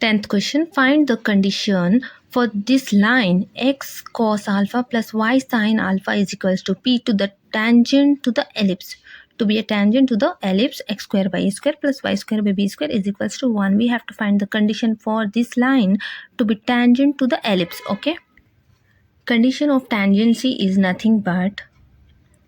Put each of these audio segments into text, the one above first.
10th question. Find the condition for this line x cos alpha plus y sin alpha is equals to p to the tangent to the ellipse. To be a tangent to the ellipse, x square by a square plus y square by b square is equals to 1. We have to find the condition for this line to be tangent to the ellipse. Okay. Condition of tangency is nothing but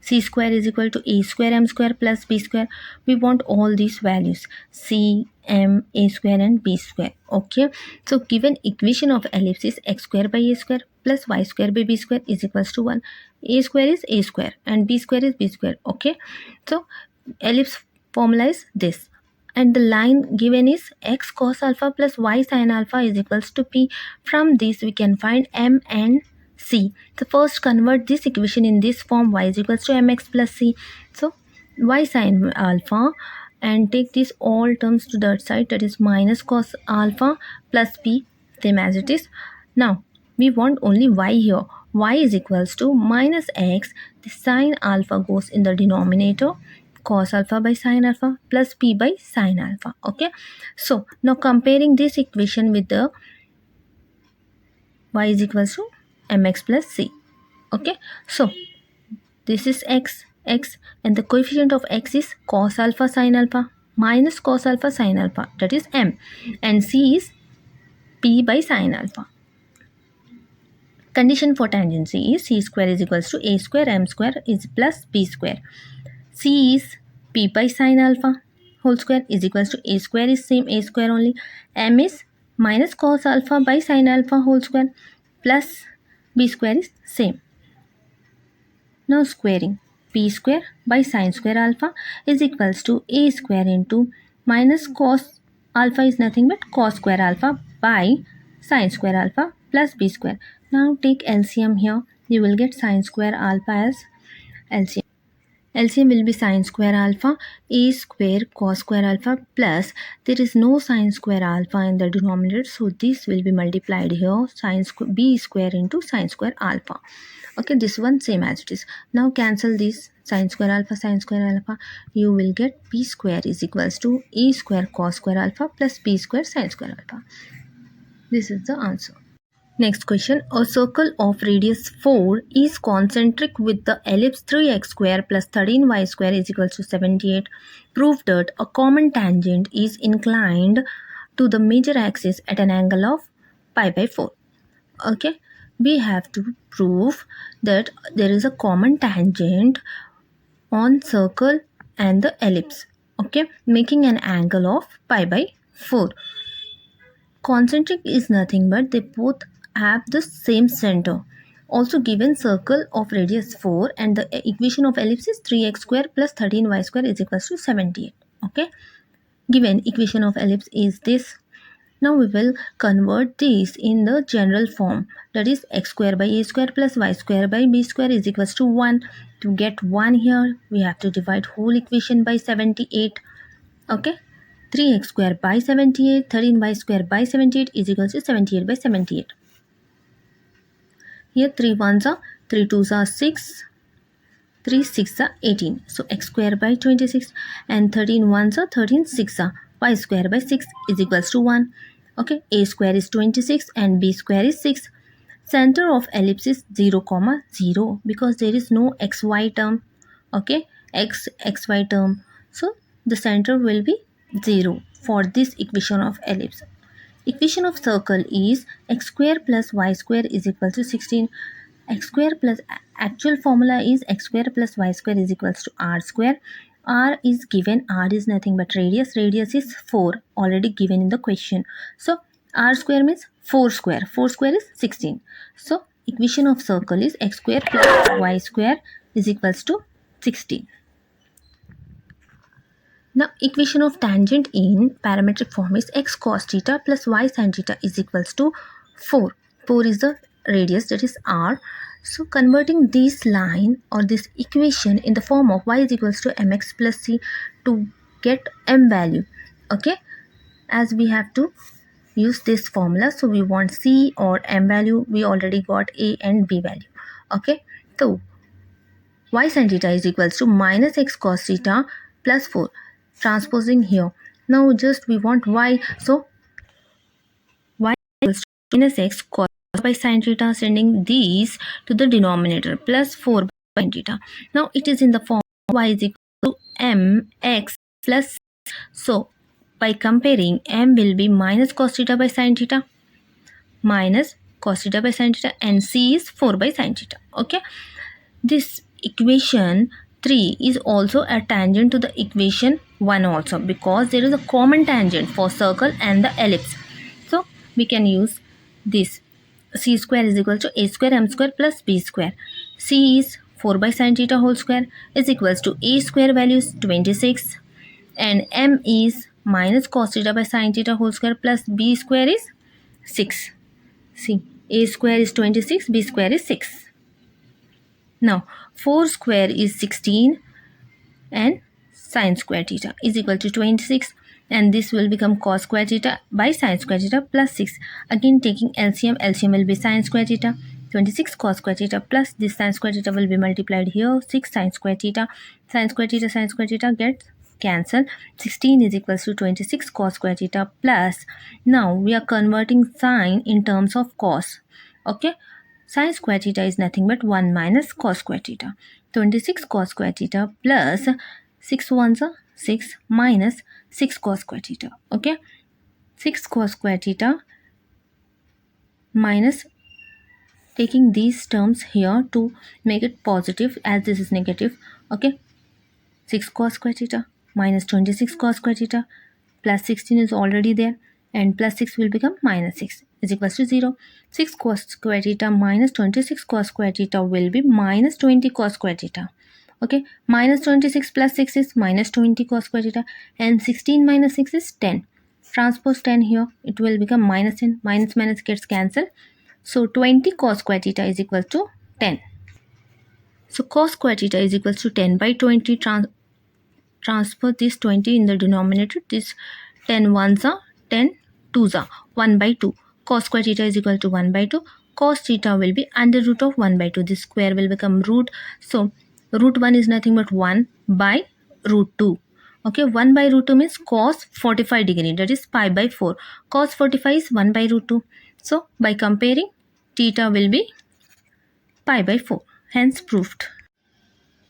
c square is equal to a square m square plus b square. We want all these values c, m, a square and b square. Okay, so given equation of ellipse is x square by a square plus y square by b square is equals to 1. A square is a square and b square is b square. Okay, so ellipse formula is this, and the line given is x cos alpha plus y sin alpha is equals to p. From this we can find m and c. So first convert this equation in this form, y is equals to mx plus c. So y sin alpha, and take these all terms to that side, that is minus cos alpha plus p, same as it is. Now we want only y here. Y is equals to minus x, the sin alpha goes in the denominator, cos alpha by sin alpha plus p by sin alpha. Okay, so now comparing this equation with the y is equals to mx plus c. Okay, so this is x and the coefficient of x is cos alpha sin alpha minus cos alpha sin alpha, that is m, and c is p by sin alpha. Condition for tangency is c square is equals to a square m square is plus b square. C is p by sin alpha whole square is equals to a square is same a square only, m is minus cos alpha by sin alpha whole square plus b square is same. Now squaring, p square by sin square alpha is equals to a square into minus cos alpha is nothing but cos square alpha by sin square alpha plus b square. Now take LCM here. You will get sin square alpha as LCM. LCM will be sin square alpha, a square cos square alpha plus, there is no sin square alpha in the denominator, so this will be multiplied here, sin square b square into sin square alpha. Okay, this one same as it is. Now cancel this sin square alpha, you will get p square is equals to a square cos square alpha plus b square sin square alpha. This is the answer. Next question. A circle of radius 4 is concentric with the ellipse 3x square plus 13y square is equals to 78. Prove that a common tangent is inclined to the major axis at an angle of pi by 4. Okay, we have to prove that there is a common tangent on circle and the ellipse. Okay, making an angle of pi by 4. Concentric is nothing but they both have the same center. Also given circle of radius 4 and the equation of ellipse is 3x square plus 13y square is equals to 78. Okay, given equation of ellipse is this. Now we will convert this in the general form, that is x square by a square plus y square by b square is equals to 1. To get 1 here, we have to divide whole equation by 78. Okay, 3x square by 78, 13y square by 78 is equals to 78 by 78. Here 3 1s are 3 2s are 6, 3 6 are 18. So x square by 26 and 13 1s are 13 6 are y square by 6 is equals to 1. Okay, a square is 26 and b square is 6. Center of ellipse is 0, 0 because there is no xy term. Okay, xy term. So the center will be 0 for this equation of ellipse. Equation of circle is x square plus y square is equal to 16. X square plus actual formula is x square plus y square is equals to r square. R is given, r is nothing but radius. Radius is 4 already given in the question. So r square means 4 square. 4 square is 16. So equation of circle is x square plus y square is equals to 16. Now equation of tangent in parametric form is x cos theta plus y sin theta is equals to 4. 4 is the radius, that is r. So converting this line or this equation in the form of y is equals to mx plus c to get m value. Okay, as we have to use this formula, so we want c or m value. We already got a and b value. Okay, so y sin theta is equals to minus x cos theta plus 4. Transposing here. Now just we want y, so minus x cos by sin theta, sending these to the denominator, plus 4 by sin theta. Now it is in the form y is equal to mx plus. So by comparing, m will be minus cos theta by sin theta, minus cos theta by sin theta, and c is 4 by sin theta. Okay, this equation 3 is also a tangent to the equation 1 also, because there is a common tangent for circle and the ellipse. So we can use this. C square is equal to a square m square plus b square. C is 4 by sin theta whole square is equals to a square value is 26, and m is minus cos theta by sin theta whole square plus b square is 6. See, a square is 26, b square is 6. Now 4 square is 16, and sin square theta is equal to 26, and this will become cos square theta by sin square theta plus 6. Again taking LCM, LCM will be sin square theta, 26 cos square theta plus this sin square theta will be multiplied here, 6 sin square theta, sin square theta gets cancelled. 16 is equals to 26 cos square theta plus, now we are converting sine in terms of cos. Okay, sin square theta is nothing but 1 minus cos square theta. 26 cos square theta plus 6 ones are 6 minus 6 cos square theta. Okay, 6 cos square theta minus, taking these terms here to make it positive as this is negative. Okay, 6 cos square theta minus 26 cos square theta plus 16 is already there, and plus 6 will become minus 6 is equals to 0. 6 cos square theta minus 26 cos square theta will be minus 20 cos square theta. Okay, minus 26 plus 6 is minus 20 cos square theta, and 16 minus 6 is 10. Transpose 10 here, it will become minus 10. Minus minus gets cancelled. So 20 cos square theta is equal to 10. So cos square theta is equals to 10 by 20. Transfer this 20 in the denominator. This 10 ones are 10 twos are 1 by 2. Cos square theta is equal to 1 by 2. Cos theta will be under root of 1 by 2. This square will become root. So root 1 is nothing but 1 by root 2. Okay, 1 by root 2 means cos 45 degree, that is pi by 4. Cos 45 is 1 by root 2. So by comparing, theta will be pi by 4. Hence proved.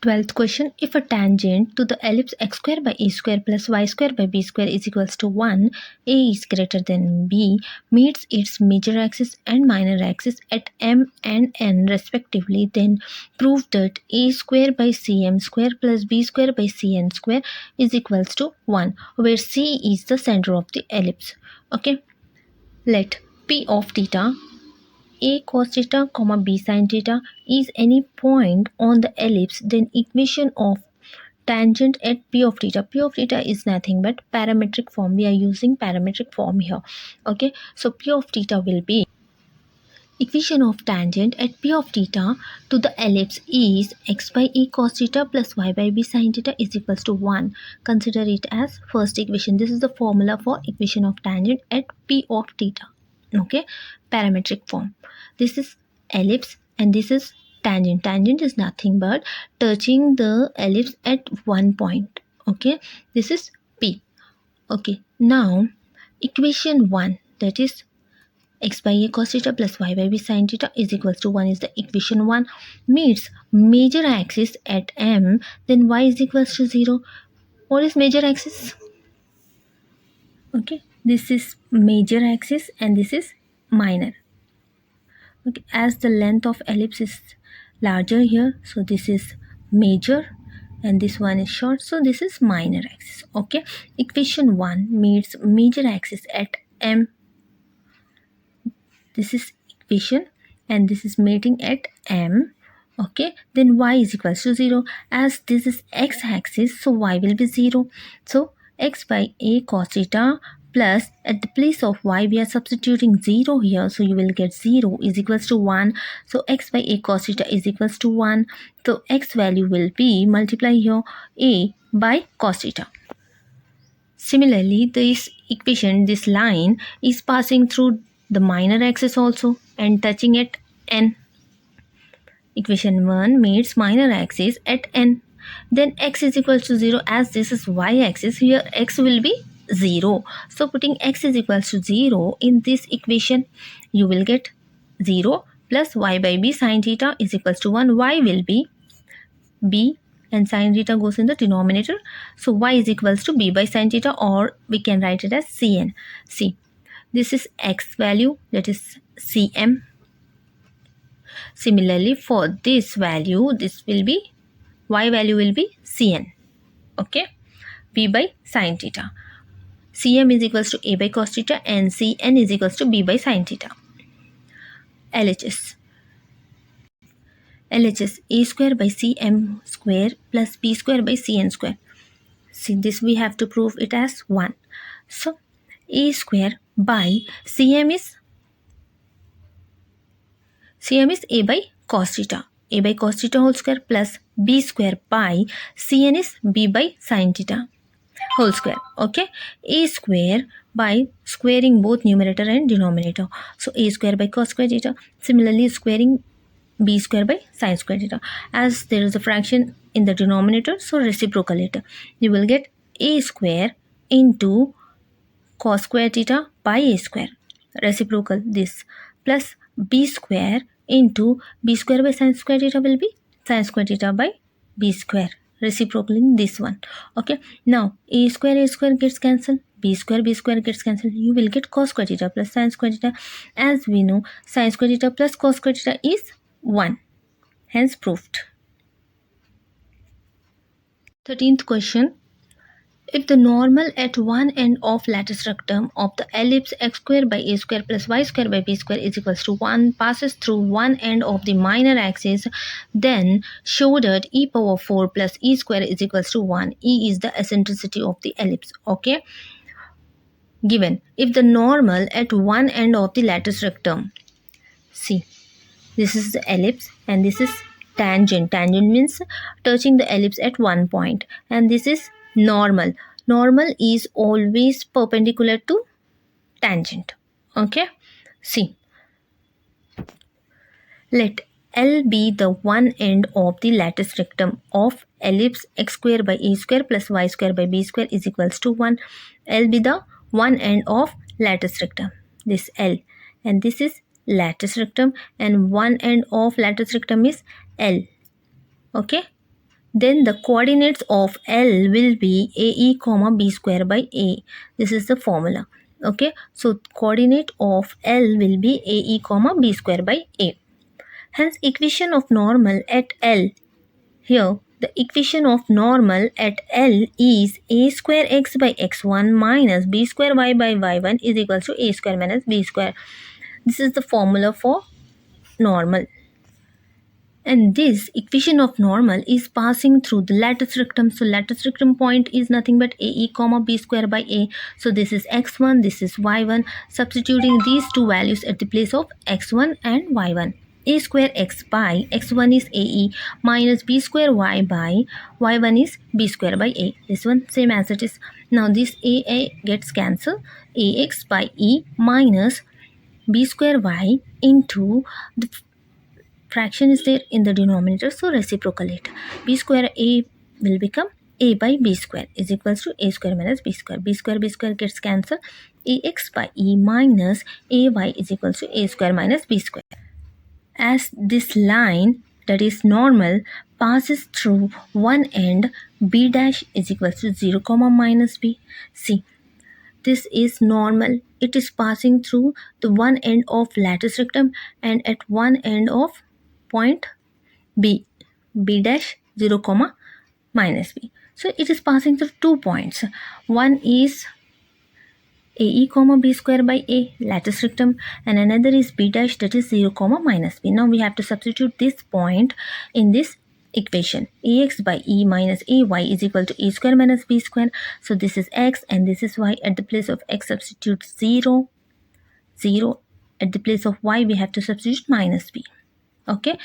12th question. If a tangent to the ellipse x square by a square plus y square by b square is equals to 1, a is greater than b, meets its major axis and minor axis at m and n respectively, then prove that a square by cm square plus b square by cn square is equals to 1, where c is the center of the ellipse. Okay, let p of theta a cos theta, b sin theta is any point on the ellipse, then equation of tangent at p of theta. P of theta is nothing but parametric form. We are using parametric form here. Okay, so p of theta will be equation of tangent at p of theta to the ellipse is x by a cos theta plus y by b sin theta is equals to 1. Consider it as first equation. This is the formula for equation of tangent at p of theta. Okay, parametric form. This is ellipse and this is tangent. Tangent is nothing but touching the ellipse at one point. Okay, this is p. Okay, now equation 1, that is x by a cos theta plus y by b sin theta is equals to 1 is the equation 1, meets major axis at m, then y is equals to 0. What is major axis? Okay, this is major axis and this is minor. Okay, as the length of ellipse is larger here, so this is major and this one is short, so this is minor axis. Okay, equation 1 meets major axis at m. This is equation and this is meeting at m. Okay, then y is equals to 0. As this is x axis, so y will be 0. So x by a cos theta plus at the place of y we are substituting 0 here, so you will get 0 is equals to 1. So x by a cos theta is equals to 1. So x value will be multiply here a by cos theta. Similarly, this equation, this line is passing through the minor axis also and touching at n. Equation 1 meets minor axis at n. Then x is equal to 0. As this is y axis, here x will be 0. So putting x is equals to 0 in this equation, you will get 0 plus y by b sine theta is equals to 1. Y will be b and sine theta goes in the denominator. So y is equals to b by sine theta, or we can write it as cn. See, this is x value, that is cm. Similarly, for this value, this will be y value will be cn. Okay, b by sine theta. Cm is equals to a by cos theta and cn is equals to b by sine theta. LHS. LHS, a square by cm square plus b square by cn square. See, this we have to prove it as 1. So a square by cm is a by cos theta. A by cos theta whole square plus b square by cn is b by sine theta whole square. Okay, a square by squaring both numerator and denominator. So a square by cos square theta. Similarly, squaring b square by sine square theta. As there is a fraction in the denominator, so reciprocal it. You will get a square into cos square theta by a square. Reciprocal this, plus b square into b square by sine square theta will be sine square theta by b square. Reciprocaling this one. Okay, now a square gets cancelled, b square gets cancelled. You will get cos square theta plus sine square theta. As we know, sine square theta plus cos square theta is 1. Hence proved. 13th question. If the normal at one end of lattice rectum of the ellipse x square by a square plus y square by b square is equals to 1 passes through one end of the minor axis, then show that e power 4 plus e square is equals to 1. E is the eccentricity of the ellipse. Okay. Given, if the normal at one end of the lattice rectum, see, this is the ellipse and this is tangent. Tangent means touching the ellipse at one point, and this is normal. Normal is always perpendicular to tangent. Okay, see, let L be the one end of the lattice rectum of ellipse x square by a square plus y square by b square is equals to 1. L be the one end of lattice rectum, this L, and this is lattice rectum, and one end of lattice rectum is L. Okay, then the coordinates of L will be AE comma B square by A. This is the formula. Okay, so coordinate of L will be AE comma B square by A. Hence equation of normal at L. Here the equation of normal at L is a square x by x1 minus b square y by y1 is equal to a square minus b square. This is the formula for normal. And this equation of normal is passing through the lattice rectum. So lattice rectum point is nothing but AE comma B square by A. So this is x1, this is y1. Substituting these two values at the place of x1 and y1. A square x by x1 is AE minus B square y by y1 is B square by A. This one same as it is. Now this AA gets cancelled. AX by E minus B square y into the fraction is there in the denominator, so reciprocal it. B square A will become A by B square is equals to A square minus B square. B square gets cancelled. AX by E minus AY is equals to A square minus B square. As this line, that is normal, passes through one end, B dash is equals to 0 comma minus B. See, this is normal. It is passing through the one end of lattice rectum and at one end of point B dash 0 comma minus B. So it is passing through 2 points. One is AE comma B square by A, lattice rectum, and another is B dash, that is 0 comma minus B. Now we have to substitute this point in this equation. AX by E minus AY is equal to A square minus B square. So this is X and this is Y. At the place of X substitute 0. At the place of Y we have to substitute minus B. Okay,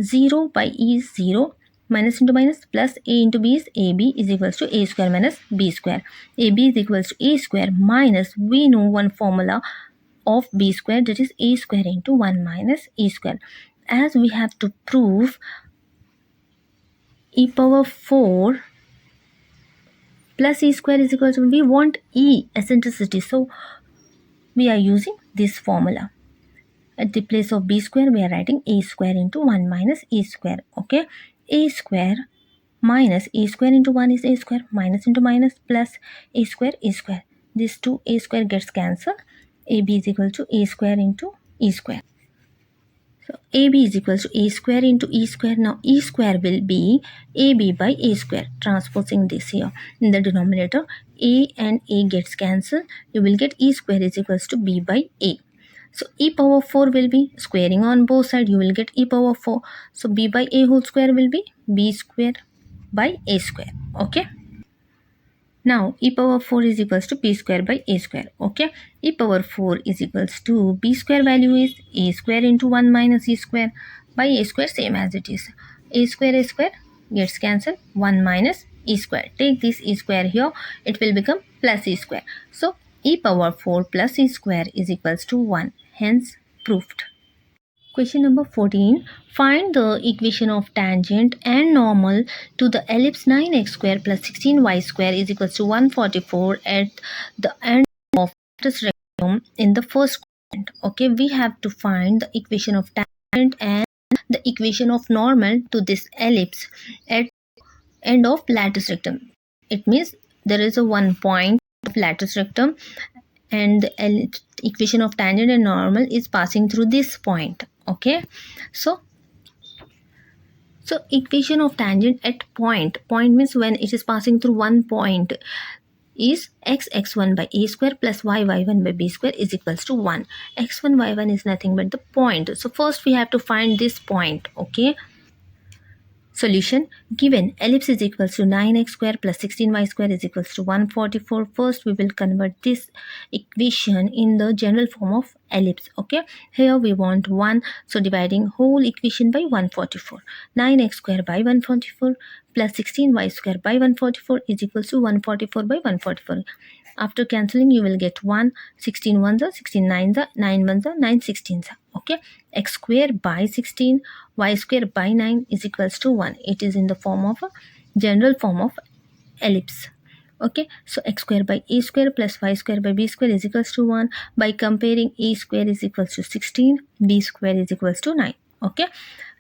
0 by E is 0, minus into minus, plus A into B is AB is equals to A square minus B square. AB is equals to A square minus, we know one formula of B square, that is A square into 1 minus E square. As we have to prove e power 4 plus e square is equal to, we want e eccentricity, so we are using this formula. At the place of b square, we are writing a square into 1 minus e square. Okay, a square minus a square into 1 is a square, minus into minus, plus a square e square. This 2 a square gets cancelled. ab is equal to a square into e square. So AB is equals to a square into e square. Now e square will be AB by a square. Transposing this here in the denominator, a and a gets cancelled. You will get e square is equals to b by a. So e power 4 will be squaring on both sides. You will get e power 4. So b by a whole square will be b square by a square. Okay. Now e power 4 is equals to b square by a square. Okay, e power 4 is equals to b square value is a square into 1 minus e square by a square, same as it is. A square gets cancelled. 1 minus e square. Take this e square here, it will become plus e square. So e power 4 plus e square is equals to 1. Hence proved. Question number 14. Find the equation of tangent and normal to the ellipse 9x square plus 16y square is equals to 144 at the end of this rectangle in the first quadrant. Okay, we have to find the equation of tangent and the equation of normal to this ellipse at end of lattice rectum. It means there is a one point of lattice rectum and the equation of tangent and normal is passing through this point. Okay, so equation of tangent at point means when it is passing through one point is x1 by a square plus y1 by b square is equals to 1. X1 y1 is nothing but the point. So first we have to find this point. Okay, solution. Given ellipse is equals to 9x square plus 16y square is equals to 144. First we will convert this equation in the general form of ellipse. Okay, here we want 1, so dividing whole equation by 144. 9x square by 144 plus 16y square by 144 is equals to 144 by 144. After cancelling you will get 1, 16 ones are 16 nines are 9 ones are 9 16s. Okay, x square by 16 y square by 9 is equals to 1. It is in the form of a general form of ellipse. Okay, so x square by a square plus y square by b square is equals to 1. By comparing, a square is equals to 16, b square is equals to 9. Okay,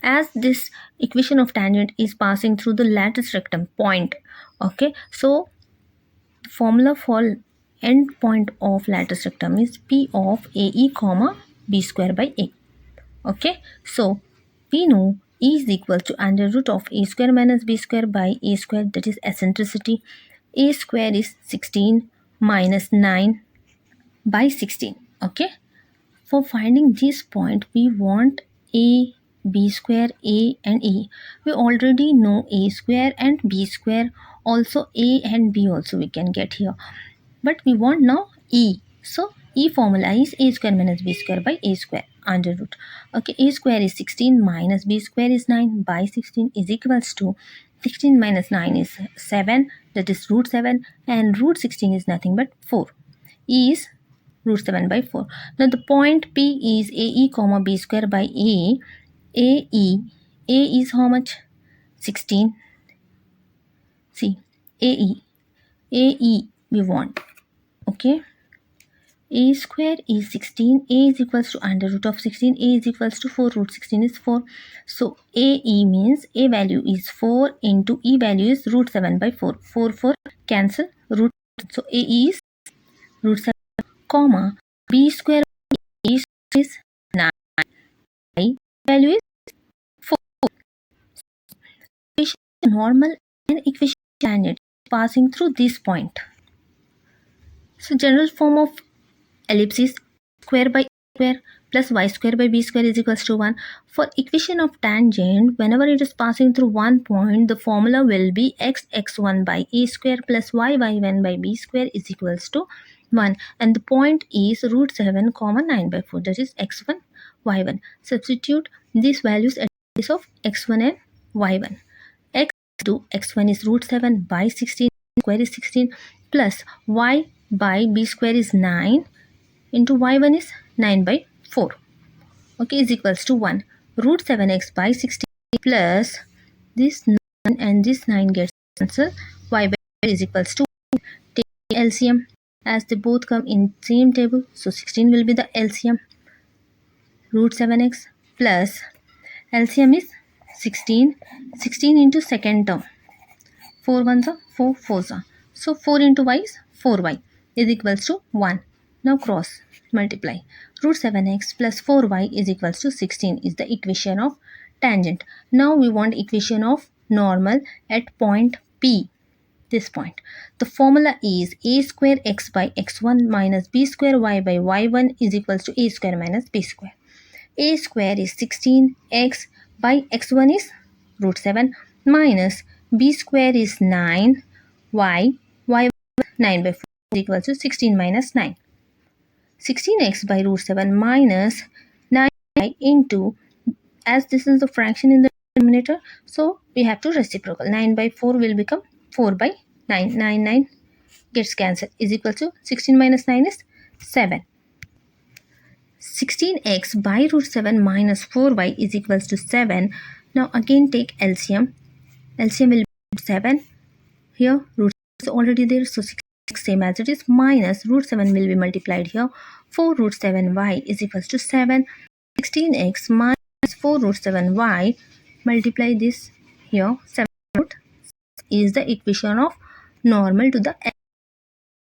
as this equation of tangent is passing through the lattice rectum point. Okay, so the formula for end point of lattice rectum is p of ae comma b square by a. Okay, so we know e is equal to under root of a square minus b square by a square, that is eccentricity. A square is 16 minus 9 by 16. Okay, for finding this point we want a, b square, a and e. We already know a square and b square, also a and b also we can get here, but we want now e. So e formula is a square minus b square by a square under root. Okay, a square is 16 minus b square is 9 by 16 is equals to 16 minus 9 is 7, that is root 7, and root 16 is nothing but 4. E is root 7 by 4. Now the point P is AE comma B square by A. AE. A is how much? 16. See, AE. AE we want. Okay. A square is 16. A is equals to under root of 16. A is equals to 4. Root 16 is 4. So AE means A value is 4 into E value is root 7 by 4. 4 cancel root. So AE is root 7 comma b square by a square is 9. I value is 4. Equation normal and equation tangent passing through this point. So general form of ellipse is square by square plus y square by b square is equals to 1. For equation of tangent, whenever it is passing through one point, the formula will be x1 by a square plus y1 by b square is equals to 1, and the point is root 7 comma 9 by 4, that is x1 y1. Substitute these values at the place of x1 and y1. x1 is root 7 by 16 square is 16 plus y by b square is 9 into y1 is 9 by 4. Okay, is equals to 1. Root 7x by 16 plus this 9 and this 9 gets cancelled. Y by is equals to take LCM as they both come in same table. So 16 will be the LCM. Root 7x plus LCM is 16. 16 into second term. 4 ones are 4 fours are. So 4 into y is 4y is equals to 1. Now cross multiply. Root 7x plus 4y is equals to 16 is the equation of tangent. Now we want equation of normal at point P. This point. The formula is a square x by x1 minus b square y by y1 is equals to a square minus b square. A square is 16, x by x1 is root 7 minus b square is 9, y 9 by 4 is equal to 16 minus 9. 16x by root 7 minus 9y into, as this is the fraction in the denominator, so we have to reciprocal. 9 by 4 will become 4 by 9. 9 gets cancelled is equal to 16 minus 9 is 7. 16x by root 7 minus 4y is equals to 7. Now again take LCM. LCM will be 7. Here root is already there, so 6 same as it is, minus root 7 will be multiplied here. 4 root 7y is equals to 7. 16x minus 4 root 7y, multiply this here. 7 root is the equation of normal to the